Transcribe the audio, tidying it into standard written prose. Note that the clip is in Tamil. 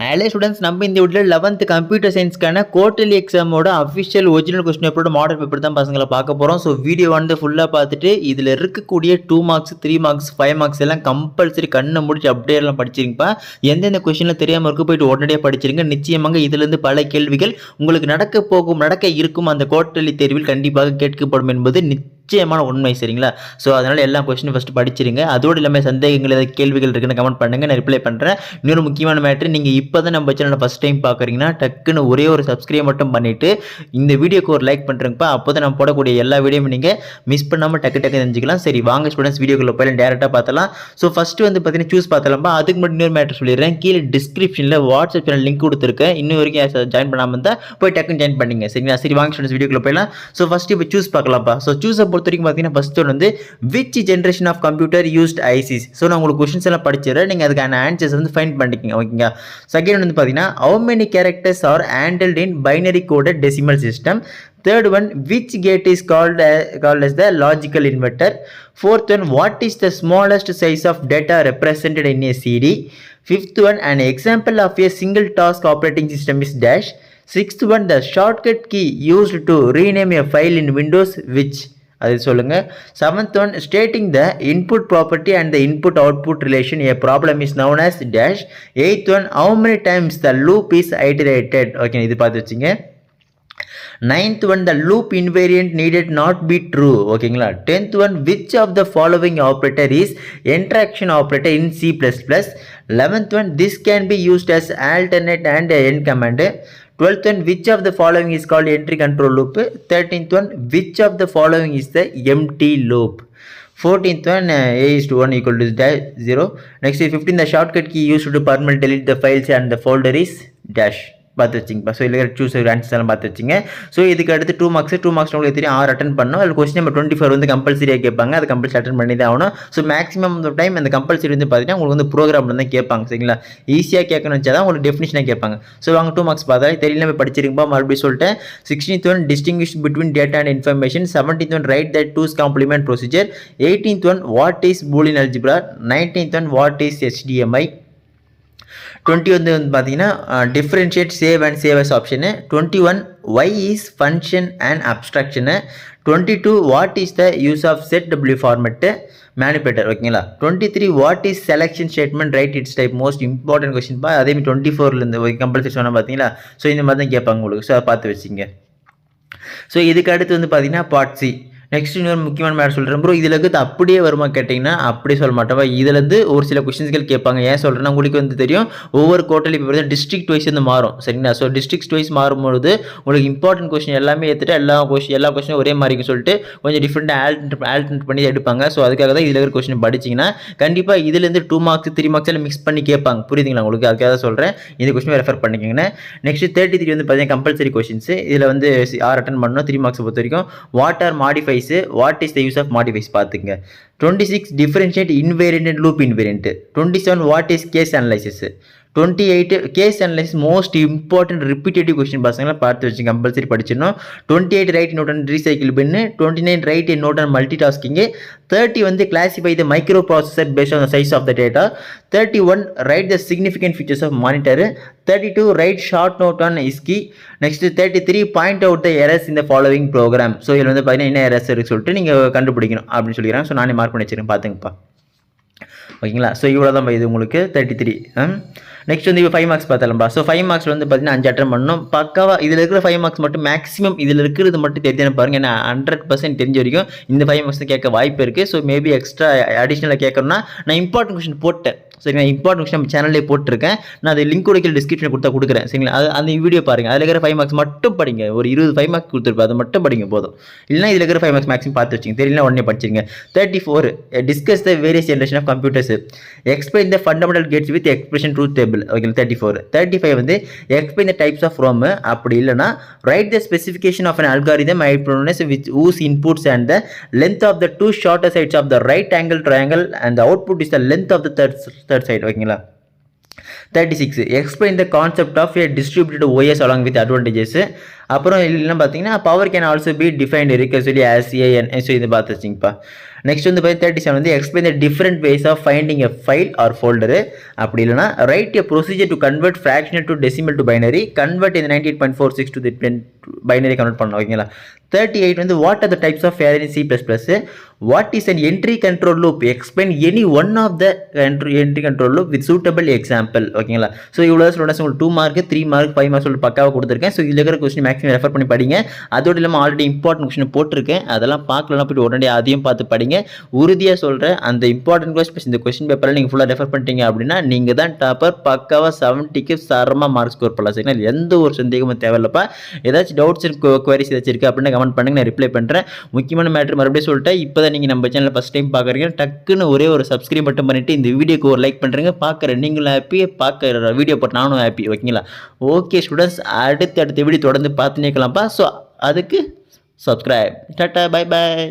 ஹலோ ஸ்டூடெண்ட்ஸ், நம்ம இந்த வீட்டில் 11th கம்ப்யூட்டர் சயின்ஸ்க்கான குவார்டர்லி எக்ஸாமோட அஃபிஷியல் ஒரிஜினல் கொஸ்டின் பேப்பரோட மாடல் பேப்பர் தான் பசங்களை பார்க்க போகிறோம். ஸோ வீடியோ வந்து ஃபுல்லாக பார்த்துட்டு இதில் இருக்கக்கூடிய 2 மார்க்ஸ் 3 மார்க்ஸ் 5 மார்க்ஸ் எல்லாம் கம்பல்சரி கண்ணை முடிச்சு அப்படியே எல்லாம் படிச்சிருங்கப்பா. எந்தெந்த கொஸ்டினில் தெரியாமல் இருக்க போயிட்டு உடனடியாக படிச்சிருங்க. நிச்சயமாக இதிலிருந்து பல கேள்விகள் உங்களுக்கு நடக்க இருக்கும் அந்த குவார்டர்லி தேர்வில் கண்டிப்பாக கேட்கப்படும் என்பது நிச்சயமான உண்மை. சரிங்களா? ஸோ அதனால் எல்லா கொஸ்டினும் ஃபஸ்ட்டு படிச்சிருங்க. அதோடு இல்லாமல் சந்தேகங்கள் ஏதாவது கேள்விகள் இருக்குன்னு கமெண்ட் பண்ணுங்கள், நான் ரிப்ளை பண்ணுறேன். இன்னொரு முக்கியமான மேட்ரு, நீங்கள் இப்போ தான் நம்ம சேனலை ஃபஸ்ட் டைம் பார்க்குறீங்கன்னா டக்குன்னு ஒரே ஒரு சப்ஸ்கிரைப் மட்டும் பண்ணிவிட்டு இந்த வீடியோக்கு ஒரு லைக் பண்ணுறேங்கப்பா. அப்போ தான் நம்ம போடக்கூடிய எல்லா வீடியோவும் நீங்கள் மிஸ் பண்ணாமல் டக்கு தெரிஞ்சுக்கலாம். சரி வாங்க ஸ்டூடெண்ட்ஸ், வீடியோக்குள்ளே போய் டேரெக்டாக பார்த்தலாம். ஸோ ஃபஸ்ட்டு வந்து பார்த்தீங்கன்னா சூஸ் பார்த்தலாம்ப்பா. அதுக்கு மட்டும் இன்னொரு மேட்ரு சொல்லிடுறேன். கீழே டிஸ்கிரிப்ஷனில் வாட்ஸ்அப் சேனல் லிங்க் கொடுத்துருக்கேன். இன்னும் வரைக்கும் ஜாயின் பண்ணாமல் இருந்தால் போய் டக்குன்னு ஜாயின் பண்ணிங்க. சரிங்களா? சரி வாங்க ஸ்டூடெண்ட்ஸ், வீடியோக்குள்ளே போயிடலாம். ஸோ ஃபஸ்ட்டு இப்போ சூஸ் பார்க்கலாம்ப்பா. ஸோ சூஸை பொறுத்த வரைக்கும் பார்த்தீங்கன்னா ஃபஸ்ட் ஒன் வந்து which generation of computer used ICs. So நான் உங்களுக்கு கொஸ்டின்ஸ் எல்லாம் படிச்சிடுறேன், நீங்கள் அதுக்கான ஆன்சர்ஸ் வந்து ஃபைண்ட் பண்ணிக்கோங்க. ஓகேங்க. செகண்ட் வந்து பார்த்தீங்கன்னா how many characters are handled in binary coded decimal system. Third one, which gate is called as the logical inverter. Fourth one, what is the smallest size of data represented in a CD. Fifth one, an example of a single task operating system is dash. Sixth one, the shortcut key used to rename a file in Windows which. அது சொல்லுங்க. Seventh one, stating the input property and the input output relation a problem is known as dash. Eighth one, how many times the loop is iterated. Okay, இது பார்த்து வச்சுங்க. Ninth one, the loop invariant needed not be true. ஓகேங்களா? Tenth one, which of the following operator is extraction operator in C++. Eleventh one, this can be used as alternate and end command. 12th one, which of the following is called entry control loop. 13th one, which of the following is the empty loop. 14th one, a is to 1 equal to 0. Next is 15, the shortcut key used to permanently delete the files and the folder is dash. பார்த்து வச்சிங்கப்பா. ஸோ இல்லை சூஸ் ஆன்சர்ஸ் எல்லாம் பார்த்து வச்சிங்க. ஸோ இதுக்கு அடுத்து 2 மார்க்ஸ் உங்களுக்கு தெரியும் 6 அட்டன் பண்ணணும். அதில் கொஸ்டின் நம்பர் 24 வந்து கம்பல்சரியாக கேட்பாங்க. அது கம்பல்சரி அட்டன் பண்ணி தான் ஆகணும். ஸோ மேக்ஸிமம் டைம் அந்த கம்பல்சரி வந்து பார்த்தீங்கன்னா உங்களுக்கு வந்து ப்ரோக்ராம் தான் கேட்பாங்க. சரிங்களா? ஈஸியாக கேட்கணும்னு வச்சா தான் உங்களுக்கு டெஃபினிஷனாக கேட்பாங்க. ஸோ வாங்க 2 மார்க்ஸ் பார்த்தா தெரியல போய் படிச்சிருங்கப்பா. மறுபடியும் சொல்லிட்டேன். 16th one, distinguish between data and information. 17th one, write that two's complement procedure. 18th one, what is Boolean algebra. 19th one, what is HDMI. 20 வந்து பார்த்தீங்கன்னா differentiate save and save as option. 21, why is function and abstraction. 22, what is the use of ZW format manipulator. ஓகேங்களா? 23, what is selection statement, write its type. Most important question பா. அதே மாதிரி 24 கம்பல்சரி சொன்னால் பார்த்தீங்களா? ஸோ இந்த மாதிரி தான் கேட்பாங்க உங்களுக்கு. ஸோ அதை பார்த்து வச்சுங்க. ஸோ இதுக்கு அடுத்து வந்து பார்த்தீங்கன்னா பார்ட் சி. நெக்ஸ்ட் இன்னொரு முக்கியமான மேட்டர் சொல்கிறேன் ப்ரோ. இதில் இருக்கிறது அப்படியே வருமா கேட்டிங்கன்னா அப்படியே சொல்ல மாட்டேன். இதிலேருந்து ஒரு சில கொஸ்டின்ஸ்கள் கேட்பாங்க. ஏன் சொல்கிறேன்னா உங்களுக்கு வந்து தெரியும் ஒவ்வொரு குவார்டர்லி பேப்பர் தான் டிஸ்ட்ரிக்ட் வைஸ் வந்து மாறும். சரிங்களா? ஸோ டிஸ்ட்ரிக்ட் வைஸ் மாறும்போது உங்களுக்கு இம்பார்ட்டன்ட் கொஸ்டின் எல்லாமே ஏற்றுட்டு எல்லா கொஸ்டினும் ஒரே மாதிரி சொல்லிட்டு கொஞ்சம் டிஃப்ரெண்ட்டாக ஆல்டர்னேட் பண்ணி எடுப்பாங்க. ஸோ அதுக்காக தான் இதில் இருக்கிற கொஸ்டின் படிச்சிங்கன்னா கண்டிப்பாக இதிலேருந்து 2 மார்க்ஸ் 3 மார்க்ஸ் எல்லாம் மிக்ஸ் பண்ணி கேட்பாங்க. புரியுதுங்களா உங்களுக்கு? அதுக்காக தான் சொல்கிறேன். இந்த கொஸ்டின் ரெஃபர் பண்ணிக்கோங்க. நெக்ஸ்ட் 33 வந்து பார்த்தீங்கன்னா கம்பல்சரி கொஸ்டின்ஸ். இதில் வந்து 6 அட்டன் பண்ணணும். 3 மார்க்ஸ் பொறுத்த வரைக்கும் what are modifies, what is the use of modifies பார்த்துங்க. 26, differentiate invariant and loop invariant. 27, what is case analysis. 28, case analysis most important repetitive question பசங்களை பார்த்து வச்சு கம்பல்சரி படிச்சிடணும். 28, write note and recycle bin. 29, write in note and multitasking. 30 வந்து classify the microprocessor based on the size of the data. 31, write the significant features of monitor. 32, write short note on ISCII. Next 33, point out the errors இந்த ஃபாலோவிங் ப்ரோக்ராம். ஸோ இதில் வந்து பார்த்தீங்கன்னா என்ன எரர்ஸ் இருக்குன்னு சொல்லிட்டு நீங்கள் கண்டுபிடிக்கணும் அப்படின்னு சொல்லிக்கிறேன். ஸோ நானே மார்க் பண்ணி வச்சுருக்கேன் பார்த்துங்கப்பா. ஓகேங்களா? ஸோ இவ்வளோ தான் இது உங்களுக்கு 33. நெக்ஸ்ட் வந்து இப்போ 5 மார்க்ஸ் பார்த்தலாம்ப்பா. ஸோ 5 மார்க்ஸ் வந்து பார்த்தீங்கன்னா 5 அட்டன் பண்ணணும். பக்காவாக இதில் இருக்கிற 5 மார்க்ஸ் மட்டும் மேக்ஸிமம் இதில் இருக்கிறது மட்டும் தெரிஞ்சு பாருங்கள். ஏன்னா 100% தெரிஞ்ச வரைக்கும் இந்த 5 மார்க்ஸ் கேட்க வாய்ப்பு இருக்குது. ஸோ மேபி எக்ஸ்ட்ரா அடிஷ்னலாக கேட்கணும்னா நான் இம்பார்ட்டன்ட் கொஸ்டின் போட்டேன். சரிங்களா? இம்பார்ட்டன்ட் கொஸ்டின் நம்ம சேனல்லே போட்டிருக்கேன். நான் அது லிங்க் கூட டிஸ்கிரிப்ஷனில் கொடுக்குறேன். சரிங்களா? அது அந்த வீடியோ பாருங்கள். அதில் இருக்கிற 5 மார்க்ஸ் மட்டும் படிங்க. ஒரு 20 5 மார்க்ஸ் கொடுத்துருப்பேன். அதை மட்டும் படிங்க போதும். இல்லைனா இதில் இருக்கிற 5 மார்க்ஸ் மேக்ஸிமம் பார்த்து வச்சிங்க. தெரியல உடனே படிச்சிருங்க. 34, discuss the various generation of computers. Explain the fundamental gates with expression truth table. Okay. 34. 35 வந்து explain the types of ROM. அப்படி இல்லைனா write the specification of an algorithm with whose inputs and the length of the two shorter sides of the right angle triangle and the output is the length of the third side. ஓகேங்களா? 36, explain the concept of a distributed OS along with advantages. அப்புறம் இல்லைன்னா பார்த்தீங்கன்னா power can also be defined இருக்க சொல்லி ஆஸ் ஏஎன். ஸோ இது பார்த்து வச்சிங்கப்பா. நெக்ஸ்ட் வந்து 37 வந்து explain the different ways of finding a file or folder. அப்படி இல்லைனா write a procedure to convert fractional to decimal to binary, convert இந்த 98.46 டு தி பைனரி கன்வெர்ட் பண்ணலாம். ஓகேங்களா. 38 வந்து what are the types of for in C++, what is an entry control loop, explain any one of the entry control loop with suitable example. ஓகேங்களா. ஸோ இவ்வளோ ஸ்டூடெண்ட்ஸ் உங்களுக்கு 2 மார்க் 3 மார்க் 5 மார்க் சொல்லிட்டு பக்காவாக கொடுத்துருக்கேன். ஸோ இதில் இருக்கிற கொஸ்டின் மேக்ஸிமம் ரெஃபர் பண்ணி படிங்க. அதோடு இல்லாமல் ஆல்ரெடி இம்பார்ட்டன்ட் கொஸ்டின் போட்டிருக்கேன், அதெல்லாம் பார்க்கலாம், போய்ட்டு உடனே அதையும் பார்த்து படிங்க. உறுதியாக சொல்கிறேன், அந்த இம்பார்ட்டன்ட் கொஸ்டின் இந்த கொஸ்டின் பேப்பரில் நீங்கள் ஃபுல்லாக ரெஃபர் பண்ணிட்டீங்க அப்படின்னா நீங்கள் தான் டாப்பர். பக்காவாக 70க்கு சரமாக மார்க் ஸ்கோர் பண்ணலாம். சரிங்களா. எந்த ஒரு சந்தேகமும் தேவையில்லப்பா. ஏதாச்சும் டவுட்ஸ் குவரிஸ் ஏதாச்சும் இருக்குது அப்படின்னா கமெண்ட் பண்ணுங்க, நான் ரிப்ளை பண்ணுறேன். முக்கியமான மேட்ரு மறுபடியும் சொல்லிட்டேன், இப்போ தான் நீங்கள் நம்ம சேனலில் ஃபஸ்ட் டைம் பார்க்குறீங்க, டக்குன்னு ஒரே ஒரு சப்ஸ்கிரைப் மட்டும் பண்ணிவிட்டு இந்த வீடியோக்கு ஒரு லைக் பண்ணுறேங்க. பார்க்குறேன் நீங்களும் ஹாப்பி, பார்க்குற வீடியோ போட்டு நானும் ஹாப்பி. ஓகேங்களா. ஓகே ஸ்டூடெண்ட்ஸ், அடுத்த வீடியோ தொடர்ந்து பார்த்து நிற்கலாம்ப்பா. ஸோ அதுக்கு சப்ஸ்கிரைப். Tata, bye bye.